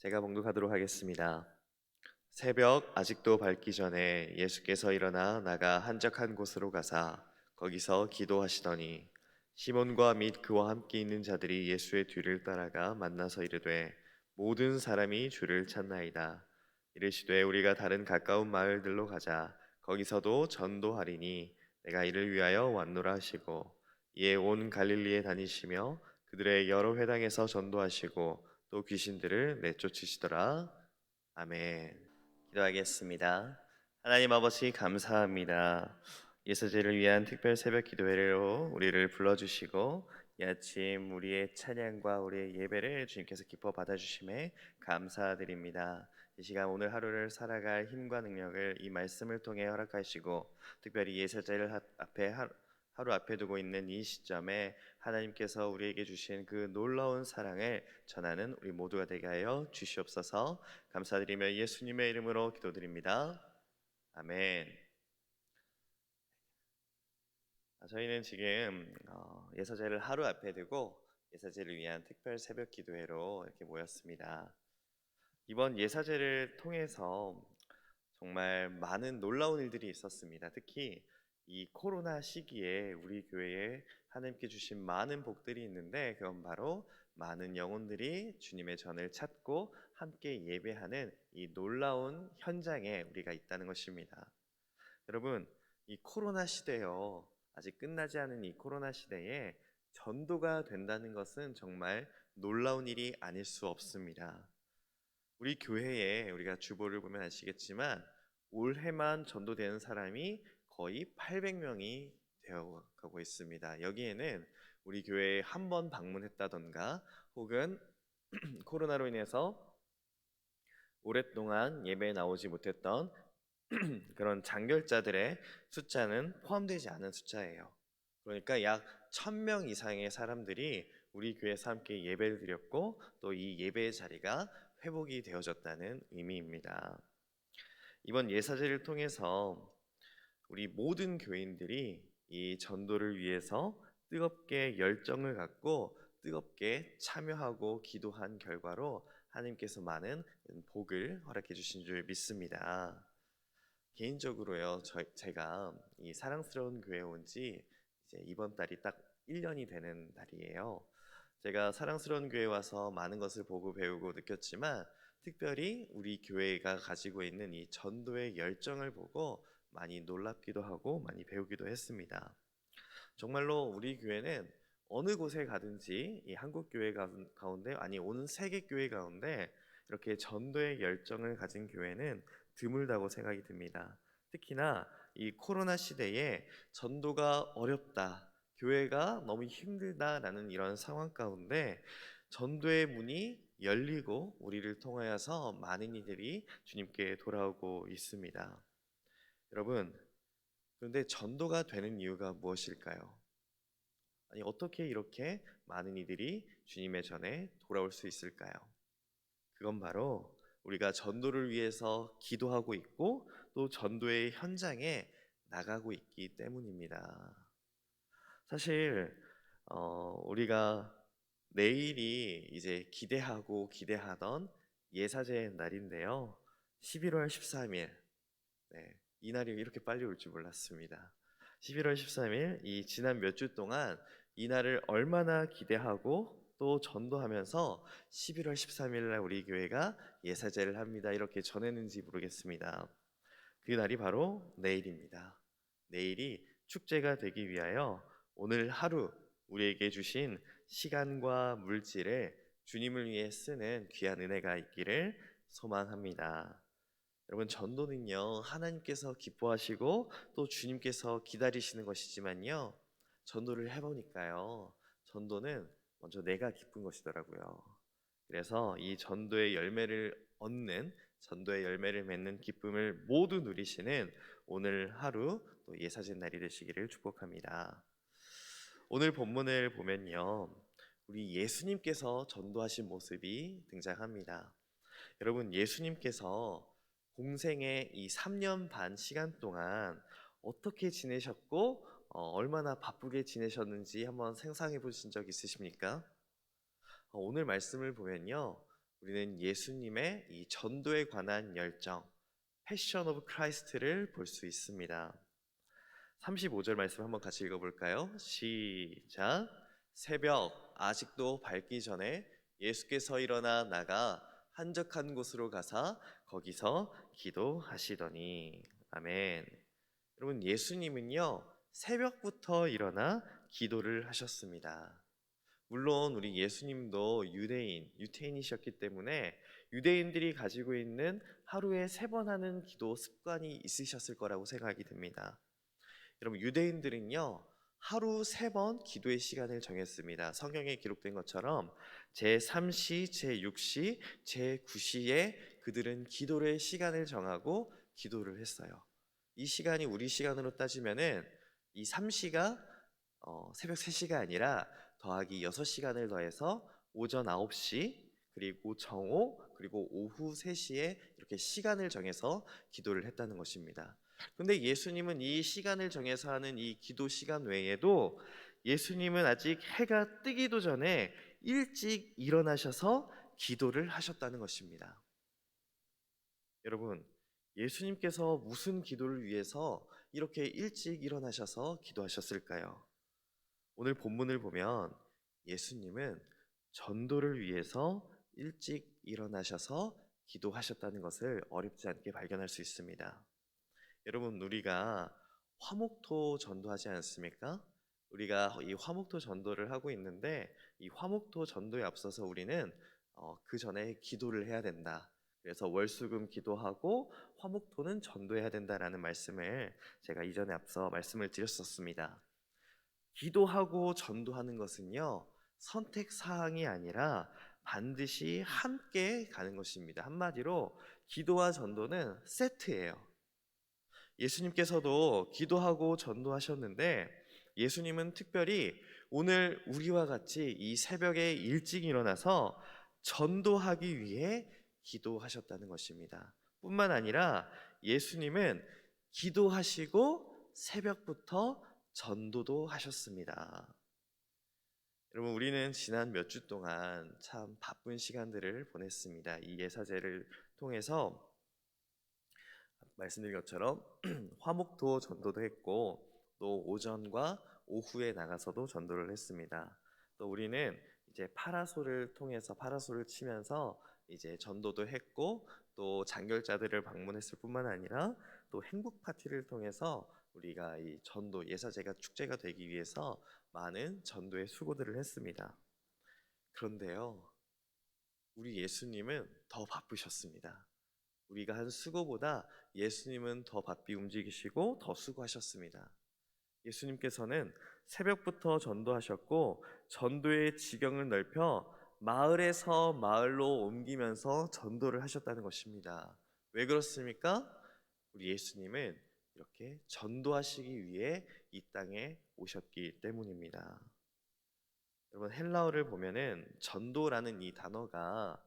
제가 봉독하도록 하겠습니다. 새벽 아직도 밝기 전에 예수께서 일어나 나가 한적한 곳으로 가사 거기서 기도하시더니 시몬과 및 그와 함께 있는 자들이 예수의 뒤를 따라가 만나서 이르되 모든 사람이 주를 찾나이다. 이르시되 우리가 다른 가까운 마을들로 가자. 거기서도 전도하리니 내가 이를 위하여 왔노라 하시고 이에 온 갈릴리에 다니시며 그들의 여러 회당에서 전도하시고 또 귀신들을 내쫓으시더라. 아멘. 기도하겠습니다. 하나님 아버지 감사합니다. 예수제를 위한 특별 새벽 기도회로 우리를 불러주시고 이 아침 우리의 찬양과 우리의 예배를 주님께서 기뻐 받아주심에 감사드립니다. 이 시간 오늘 하루를 살아갈 힘과 능력을 이 말씀을 통해 허락하시고 특별히 예수제를 앞에 하루 앞에 두고 있는 이 시점에 하나님께서 우리에게 주신 그 놀라운 사랑을 전하는 우리 모두가 되게 하여 주시옵소서. 감사드리며 예수님의 이름으로 기도드립니다. 아멘. 저희는 지금 예사제를 하루 앞에 두고 예사제를 위한 특별 새벽 기도회로 이렇게 모였습니다. 이번 예사제를 통해서 정말 많은 놀라운 일들이 있었습니다. 특히 이 코로나 시기에 우리 교회에 하나님께 주신 많은 복들이 있는데 그건 바로 많은 영혼들이 주님의 전을 찾고 함께 예배하는 이 놀라운 현장에 우리가 있다는 것입니다. 여러분, 이 코로나 시대요. 아직 끝나지 않은 이 코로나 시대에 전도가 된다는 것은 정말 놀라운 일이 아닐 수 없습니다. 우리 교회에 우리가 주보를 보면 아시겠지만 올해만 전도되는 사람이 거의 800명이 되어 가고 있습니다. 여기에는 우리 교회에 한 번 방문했다던가 혹은 코로나로 인해서 오랫동안 예배에 나오지 못했던 그런 장결자들의 숫자는 포함되지 않은 숫자예요. 그러니까 약 1000명 이상의 사람들이 우리 교회에서 함께 예배를 드렸고 또 이 예배의 자리가 회복이 되어졌다는 의미입니다. 이번 예사제를 통해서 우리 모든 교인들이 이 전도를 위해서 뜨겁게 열정을 갖고 뜨겁게 참여하고 기도한 결과로 하나님께서 많은 복을 허락해 주신 줄 믿습니다. 개인적으로요, 제가 이 사랑스러운 교회에 온 지 이제 이번 달이 딱 1년이 되는 달이에요. 제가 사랑스러운 교회에 와서 많은 것을 보고 배우고 느꼈지만 특별히 우리 교회가 가지고 있는 이 전도의 열정을 보고 많이 놀랍기도 하고 많이 배우기도 했습니다. 정말로 우리 교회는 어느 곳에 가든지 이 한국 교회 가운데 아니 온 세계 교회 가운데 이렇게 전도의 열정을 가진 교회는 드물다고 생각이 듭니다. 특히나 이 코로나 시대에 전도가 어렵다, 교회가 너무 힘들다라는 이런 상황 가운데 전도의 문이 열리고 우리를 통하여서 많은 이들이 주님께 돌아오고 있습니다. 여러분, 그런데 전도가 되는 이유가 무엇일까요? 아니, 어떻게 이렇게 많은 이들이 주님의 전에 돌아올 수 있을까요? 그건 바로 우리가 전도를 위해서 기도하고 있고 또 전도의 현장에 나가고 있기 때문입니다. 사실 우리가 내일이 이제 기대하고 기대하던 예사제의 날인데요. 11월 13일. 네, 이 날이 이렇게 빨리 올 줄 몰랐습니다. 11월 13일, 이 지난 몇 주 동안 이 날을 얼마나 기대하고 또 전도하면서 11월 13일 날 우리 교회가 예사제를 합니다. 이렇게 전했는지 모르겠습니다. 그 날이 바로 내일입니다. 내일이 축제가 되기 위하여 오늘 하루 우리에게 주신 시간과 물질을 주님을 위해 쓰는 귀한 은혜가 있기를 소망합니다. 여러분, 전도는요 하나님께서 기뻐하시고 또 주님께서 기다리시는 것이지만요, 전도를 해보니까요 전도는 먼저 내가 기쁜 것이더라고요. 그래서 이 전도의 열매를 얻는, 전도의 열매를 맺는 기쁨을 모두 누리시는 오늘 하루 또 예사진 날이 되시기를 축복합니다. 오늘 본문을 보면요, 우리 예수님께서 전도하신 모습이 등장합니다. 여러분, 예수님께서 공생의 이 3년 반 시간 동안 어떻게 지내셨고 얼마나 바쁘게 지내셨는지 한번 상상해 보신 적 있으십니까? 오늘 말씀을 보면요, 우리는 예수님의 이 전도에 관한 열정, 패션 오브 크라이스트를 볼 수 있습니다. 35절 말씀 한번 같이 읽어볼까요? 시작. 새벽 아직도 밝기 전에 예수께서 일어나 나가 한적한 곳으로 가사 거기서 기도하시더니. 아멘. 여러분, 예수님은요 새벽부터 일어나 기도를 하셨습니다. 물론 우리 예수님도 유태인이셨기 때문에 유대인들이 가지고 있는 하루에 3번 하는 기도 습관이 있으셨을 거라고 생각이 듭니다. 여러분, 유대인들은요 하루 3번 기도의 시간을 정했습니다. 성경에 기록된 것처럼 제3시, 제6시, 제9시에 그들은 기도의 시간을 정하고 기도를 했어요. 이 시간이 우리 시간으로 따지면은 이 3시가 새벽 3시가 아니라 더하기 6시간을 더해서 오전 9시, 그리고 정오, 그리고 오후 3시에 이렇게 시간을 정해서 기도를 했다는 것입니다. 근데 예수님은 이 시간을 정해서 하는 이 기도 시간 외에도 예수님은 아직 해가 뜨기도 전에 일찍 일어나셔서 기도를 하셨다는 것입니다. 여러분, 예수님께서 무슨 기도를 위해서 이렇게 일찍 일어나셔서 기도하셨을까요? 오늘 본문을 보면 예수님은 전도를 위해서 일찍 일어나셔서 기도하셨다는 것을 어렵지 않게 발견할 수 있습니다. 여러분, 우리가 화목토 전도하지 않습니까? 우리가 이 화목토 전도를 하고 있는데 이 화목토 전도에 앞서서 우리는 그 전에 기도를 해야 된다. 그래서 월수금 기도하고 화목토는 전도해야 된다라는 말씀을 제가 이전에 앞서 말씀을 드렸었습니다. 기도하고 전도하는 것은요 선택 사항이 아니라 반드시 함께 가는 것입니다. 한마디로 기도와 전도는 세트예요. 예수님께서도 기도하고 전도하셨는데 예수님은 특별히 오늘 우리와 같이 이 새벽에 일찍 일어나서 전도하기 위해 기도하셨다는 것입니다. 뿐만 아니라 예수님은 기도하시고 새벽부터 전도도 하셨습니다. 여러분, 우리는 지난 몇 주 동안 참 바쁜 시간들을 보냈습니다. 이 예사제를 통해서 말씀드린 것처럼 화목도 전도도 했고 또 오전과 오후에 나가서도 전도를 했습니다. 또 우리는 이제 파라솔을 통해서 파라솔을 치면서 이제 전도도 했고 또 장결자들을 방문했을 뿐만 아니라 또 행복 파티를 통해서 우리가 이 전도 예사제가 축제가 되기 위해서 많은 전도의 수고들을 했습니다. 그런데요, 우리 예수님은 더 바쁘셨습니다. 우리가 한 수고보다 예수님은 더 바삐 움직이시고 더 수고하셨습니다. 예수님께서는 새벽부터 전도하셨고 전도의 지경을 넓혀 마을에서 마을로 옮기면서 전도를 하셨다는 것입니다. 왜 그렇습니까? 우리 예수님은 이렇게 전도하시기 위해 이 땅에 오셨기 때문입니다. 여러분, 헬라어를 보면은 전도라는 이 단어가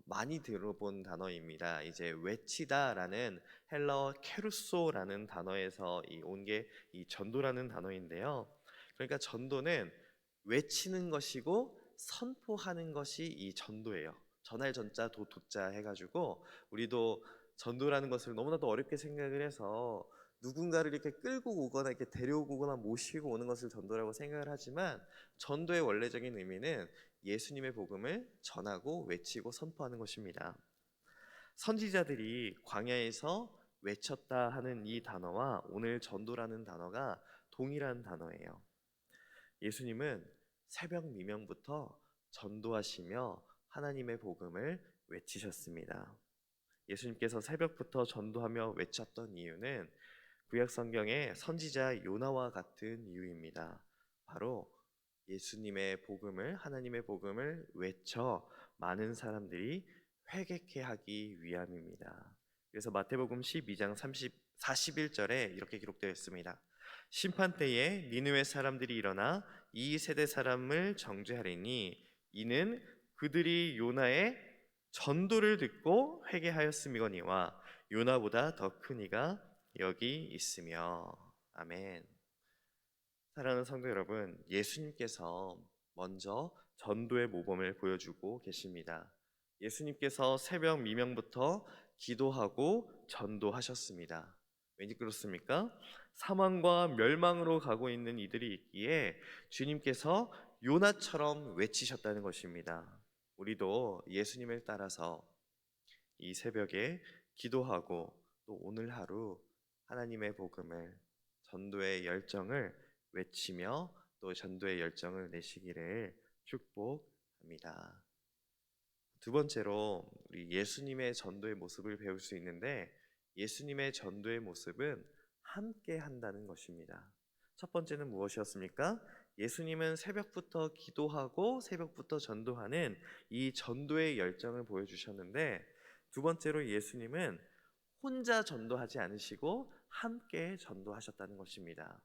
많이 들어본 단어입니다. 이제 외치다라는 헬라어 케루소라는 단어에서 온 게 이 전도라는 단어인데요. 그러니까 전도는 외치는 것이고 선포하는 것이 이 전도예요. 전할 전자 도자 해가지고 우리도 전도라는 것을 너무나도 어렵게 생각을 해서 누군가를 이렇게 끌고 오거나 이렇게 데려오고 오거나 모시고 오는 것을 전도라고 생각을 하지만 전도의 원래적인 의미는 예수님의 복음을 전하고 외치고 선포하는 것입니다. 선지자들이 광야에서 외쳤다 하는 이 단어와 오늘 전도라는 단어가 동일한 단어예요. 예수님은 새벽 미명부터 전도하시며 하나님의 복음을 외치셨습니다. 예수님께서 새벽부터 전도하며 외쳤던 이유는 구약 성경의 선지자 요나와 같은 이유입니다. 바로 예수님의 복음을, 하나님의 복음을 외쳐 많은 사람들이 회개케 하기 위함입니다. 그래서 마태복음 12장 41절에 이렇게 기록되어 있습니다. 심판 때에 니느웨 사람들이 일어나 이 세대 사람을 정죄하리니 이는 그들이 요나의 전도를 듣고 회개하였음이거니와 요나보다 더 큰 이가 여기 있으며. 아멘. 사랑하는 성도 여러분, 예수님께서 먼저 전도의 모범을 보여주고 계십니다. 예수님께서 새벽 미명부터 기도하고 전도하셨습니다. 왠지 그렇습니까? 사망과 멸망으로 가고 있는 이들이 있기에 주님께서 요나처럼 외치셨다는 것입니다. 우리도 예수님을 따라서 이 새벽에 기도하고 또 오늘 하루 하나님의 복음을, 전도의 열정을 외치며 또 전도의 열정을 내시기를 축복합니다. 두 번째로 우리 예수님의 전도의 모습을 배울 수 있는데, 예수님의 전도의 모습은 함께 한다는 것입니다. 첫 번째는 무엇이었습니까? 예수님은 새벽부터 기도하고 새벽부터 전도하는 이 전도의 열정을 보여주셨는데, 두 번째로 예수님은 혼자 전도하지 않으시고 함께 전도하셨다는 것입니다.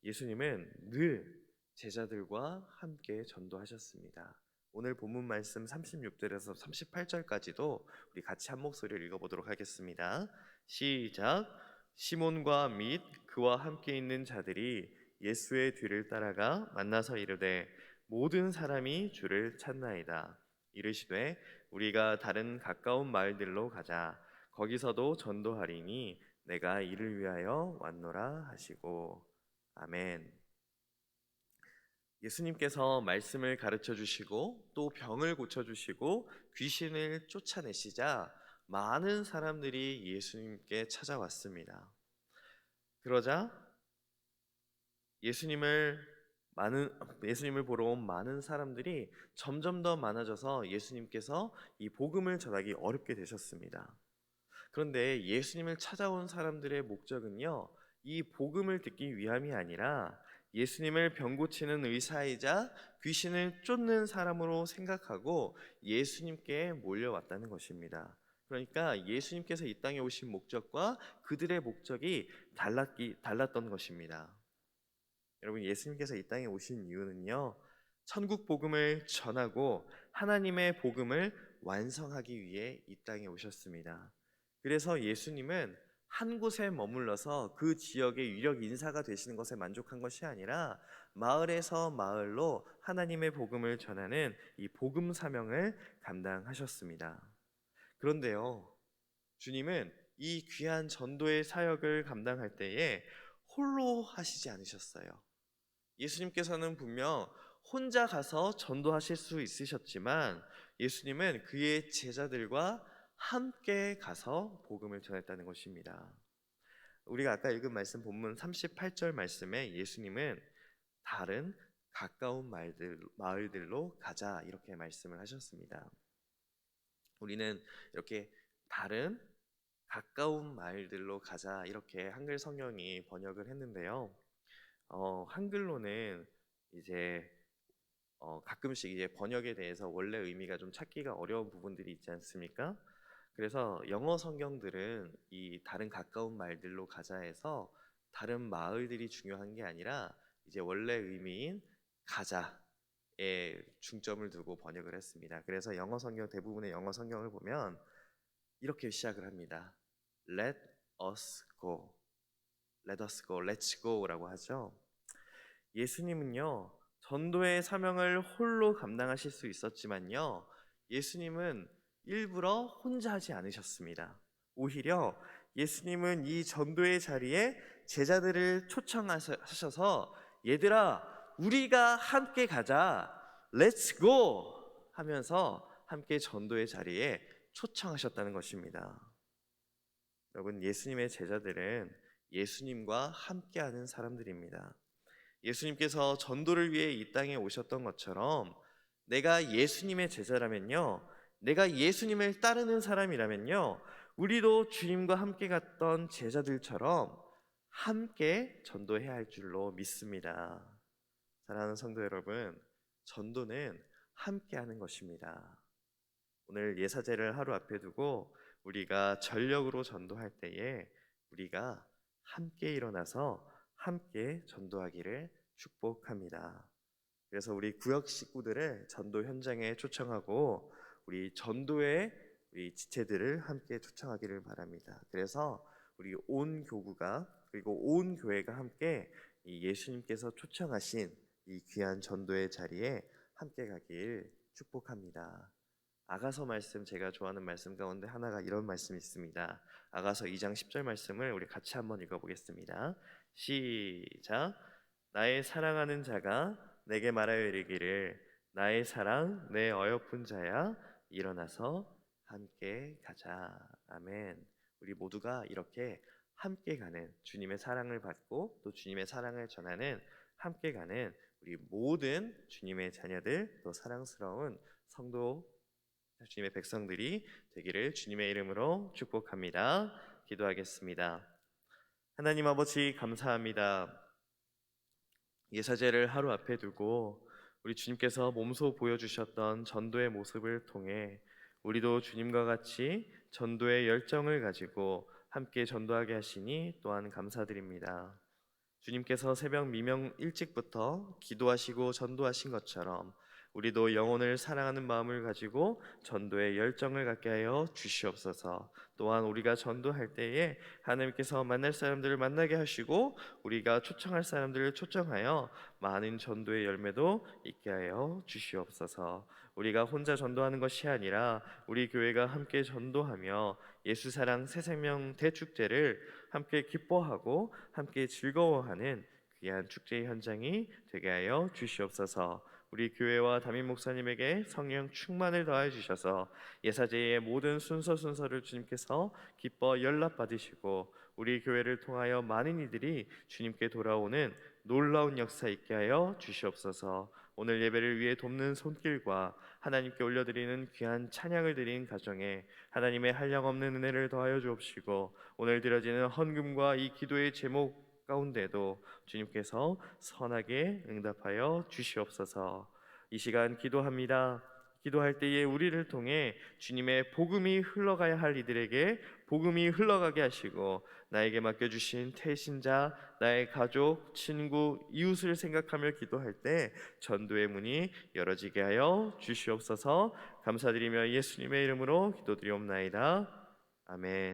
예수님은 늘 제자들과 함께 전도하셨습니다. 오늘 본문 말씀 36절에서 38절까지도 우리 같이 한 목소리를 읽어보도록 하겠습니다. 시작. 시몬과 및 그와 함께 있는 자들이 예수의 뒤를 따라가 만나서 이르되 모든 사람이 주를 찾나이다. 이르시되 우리가 다른 가까운 마을들로 가자. 거기서도 전도하리니 내가 이를 위하여 왔노라 하시고. 아멘. 예수님께서 말씀을 가르쳐 주시고 또 병을 고쳐 주시고 귀신을 쫓아내시자 많은 사람들이 예수님께 찾아왔습니다. 그러자 예수님을 보러 온 많은 사람들이 점점 더 많아져서 예수님께서 이 복음을 전하기 어렵게 되셨습니다. 그런데 예수님을 찾아온 사람들의 목적은요, 이 복음을 듣기 위함이 아니라 예수님을 병 고치는 의사이자 귀신을 쫓는 사람으로 생각하고 예수님께 몰려왔다는 것입니다. 그러니까 예수님께서 이 땅에 오신 목적과 그들의 목적이 달랐던 것입니다. 여러분, 예수님께서 이 땅에 오신 이유는요, 천국 복음을 전하고 하나님의 복음을 완성하기 위해 이 땅에 오셨습니다. 그래서 예수님은 한 곳에 머물러서 그 지역의 유력 인사가 되시는 것에 만족한 것이 아니라 마을에서 마을로 하나님의 복음을 전하는 이 복음 사명을 감당하셨습니다. 그런데요, 주님은 이 귀한 전도의 사역을 감당할 때에 홀로 하시지 않으셨어요. 예수님께서는 분명 혼자 가서 전도하실 수 있으셨지만 예수님은 그의 제자들과 함께 가서 복음을 전했다는 것입니다. 우리가 아까 읽은 말씀 본문 38절 말씀에 예수님은 다른 가까운 마을들로 가자 이렇게 말씀을 하셨습니다. 우리는 이렇게 다른 가까운 마을들로 가자 이렇게 한글 성경이 번역을 했는데요. 한글로는 이제 가끔씩 이제 번역에 대해서 원래 의미가 좀 찾기가 어려운 부분들이 있지 않습니까? 그래서 영어 성경들은 이 다른 가까운 말들로 가자해서 다른 마을들이 중요한 게 아니라 이제 원래 의미인 가자에 중점을 두고 번역을 했습니다. 그래서 영어 성경 대부분의 영어 성경을 보면 이렇게 시작을 합니다. Let us go. Let us go. Let's go라고 하죠. 예수님은요, 전도의 사명을 홀로 감당하실 수 있었지만요, 예수님은 일부러 혼자 하지 않으셨습니다. 오히려 예수님은 이 전도의 자리에 제자들을 초청하셔서 얘들아, 우리가 함께 가자. Let's go 하면서 함께 전도의 자리에 초청하셨다는 것입니다. 여러분, 예수님의 제자들은 예수님과 함께하는 사람들입니다. 예수님께서 전도를 위해 이 땅에 오셨던 것처럼 내가 예수님의 제자라면요, 내가 예수님을 따르는 사람이라면요, 우리도 주님과 함께 갔던 제자들처럼 함께 전도해야 할 줄로 믿습니다. 사랑하는 성도 여러분, 전도는 함께 하는 것입니다. 오늘 예사제를 하루 앞에 두고 우리가 전력으로 전도할 때에 우리가 함께 일어나서 함께 전도하기를 축복합니다. 그래서 우리 구역 식구들을 전도 현장에 초청하고 우리 전도의 우리 지체들을 함께 초청하기를 바랍니다. 그래서 우리 온 교구가 그리고 온 교회가 함께 이 예수님께서 초청하신 이 귀한 전도의 자리에 함께 가길 축복합니다. 아가서 말씀, 제가 좋아하는 말씀 가운데 하나가 이런 말씀이 있습니다. 아가서 2장 10절 말씀을 우리 같이 한번 읽어보겠습니다. 시작. 나의 사랑하는 자가 내게 말하여 이르기를 나의 사랑 내 어여쁜 자야 일어나서 함께 가자. 아멘. 우리 모두가 이렇게 함께 가는, 주님의 사랑을 받고 또 주님의 사랑을 전하는 함께 가는 우리 모든 주님의 자녀들, 또 사랑스러운 성도 주님의 백성들이 되기를 주님의 이름으로 축복합니다. 기도하겠습니다. 하나님 아버지, 감사합니다. 예사제를 하루 앞에 두고 우리 주님께서 몸소 보여주셨던 전도의 모습을 통해 우리도 주님과 같이 전도의 열정을 가지고 함께 전도하게 하시니 또한 감사드립니다. 주님께서 새벽 미명 일찍부터 기도하시고 전도하신 것처럼 우리도 영혼을 사랑하는 마음을 가지고 전도의 열정을 갖게 하여 주시옵소서. 또한 우리가 전도할 때에 하나님께서 만날 사람들을 만나게 하시고 우리가 초청할 사람들을 초청하여 많은 전도의 열매도 있게 하여 주시옵소서. 우리가 혼자 전도하는 것이 아니라 우리 교회가 함께 전도하며 예수사랑 새생명 대축제를 함께 기뻐하고 함께 즐거워하는 귀한 축제의 현장이 되게 하여 주시옵소서. 우리 교회와 담임 목사님에게 성령 충만을 더해 주셔서 예사제의 모든 순서를 주님께서 기뻐 연락받으시고 우리 교회를 통하여 많은 이들이 주님께 돌아오는 놀라운 역사 있게 하여 주시옵소서. 오늘 예배를 위해 돕는 손길과 하나님께 올려드리는 귀한 찬양을 드린 가정에 하나님의 한량없는 은혜를 더하여 주옵시고 오늘 드려지는 헌금과 이 기도의 제목 가운데도 주님께서 선하게 응답하여 주시옵소서. 이 시간 기도합니다. 기도할 때에 우리를 통해 주님의 복음이 흘러가야 할 이들에게 복음이 흘러가게 하시고 나에게 맡겨주신 태신자, 나의 가족, 친구, 이웃을 생각하며 기도할 때 전도의 문이 열어지게 하여 주시옵소서. 감사드리며 예수님의 이름으로 기도드리옵나이다. 아멘.